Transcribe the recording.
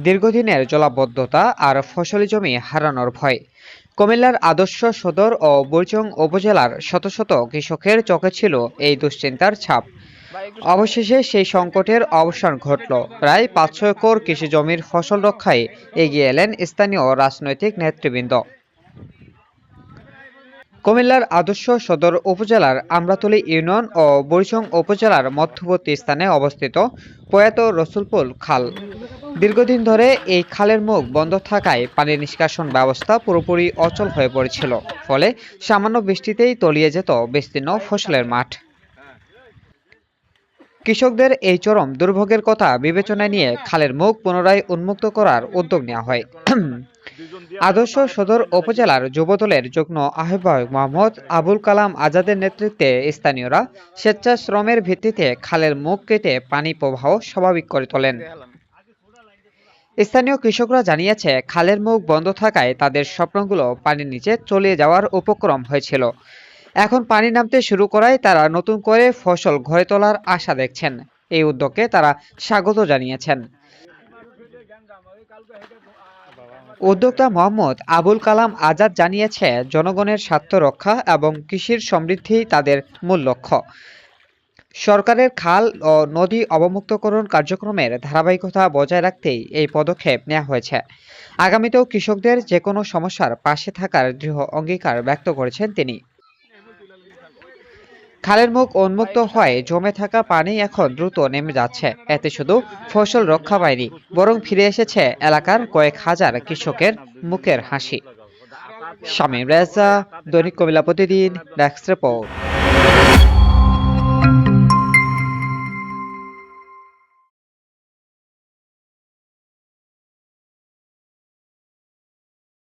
দীর্ঘদিনের জলাবদ্ধতা আর ফসলি জমি হারানোর ভয়। কুমিল্লার আদর্শ সদর ও বুড়িচং উপজেলার শত শত কৃষকের চোখে ছিল এই দুশ্চিন্তার ছাপ। অবশেষে সেই সংকটের অবসান ঘটল। প্রায় ৫০০ একর কৃষি জমির ফসল রক্ষায় এগিয়ে এলেন স্থানীয় রাজনৈতিক নেতৃবৃন্দ। কুমিল্লার আদর্শ সদর উপজেলার আমরাতলী ইউনিয়ন ও বুড়িচং উপজেলার মধ্যবর্তী স্থানে অবস্থিত প্রয়াত রসুলপুর খাল। দীর্ঘদিন ধরে এই খালের মুখ বন্ধ থাকায় পানি নিষ্কাশন ব্যবস্থা পুরোপুরি অচল হয়ে পড়েছিল। ফলে সামান্য বৃষ্টিতেই তলিয়ে যেত বিস্তীর্ণ ফসলের মাঠ। কৃষকদের এই চরম দুর্ভোগের কথা বিবেচনায় নিয়ে খালের মুখ পুনরায় উন্মুক্ত করার উদ্যোগ নেওয়া হয়। আদর্শ সদর উপজেলার যুবদলের যুগ্ম আহ্বায়ক মোহাম্মদ আবুল কালাম আজাদের নেতৃত্বে স্থানীয়রা স্বেচ্ছাশ্রমের ভিত্তিতে খালের মুখ কেটে পানি প্রবাহ স্বাভাবিক করে তোলেন। স্থানীয় কৃষকরা জানিয়েছে, খালের মুখ বন্ধ থাকায় তাদের স্বপ্নগুলো পানির নিচে চলে যাওয়ার উপক্রম হয়েছিল। এখন পানি নামতে শুরু করায় তারা নতুন করে ফসল ঘরে তোলার আশা দেখছেন। এই উদ্যোগকে তারা স্বাগত জানিয়েছেন। উদ্যোক্তা মোহাম্মদ আবুল কালাম আজাদ জানিয়েছে, জনগণের স্বার্থ রক্ষা এবং কৃষির সমৃদ্ধি তাদের মূল লক্ষ্য। সরকারের খাল ও নদী অবমুক্তকরণ কার্যক্রমের ধারাবাহিকতা বজায় রাখতেই এই পদক্ষেপ নেওয়া হয়েছে। আগামীতেও কৃষকদের যে কোনো সমস্যার পাশে থাকার দৃঢ় অঙ্গীকার ব্যক্ত করেছেন তিনি। খালের মুখ উন্মুক্ত হয়ে জমে থাকা পানি এখন দ্রুত নেমে যাচ্ছে। এতে শুধু ফসল রক্ষা পায়নি, বরং ফিরে এসেছে এলাকার কয়েক হাজার কৃষকের মুখের হাসি। শামীম রেজা, দৈনিক কুমিল্লা প্রতিদিন, ডেস্ক রিপোর্ট।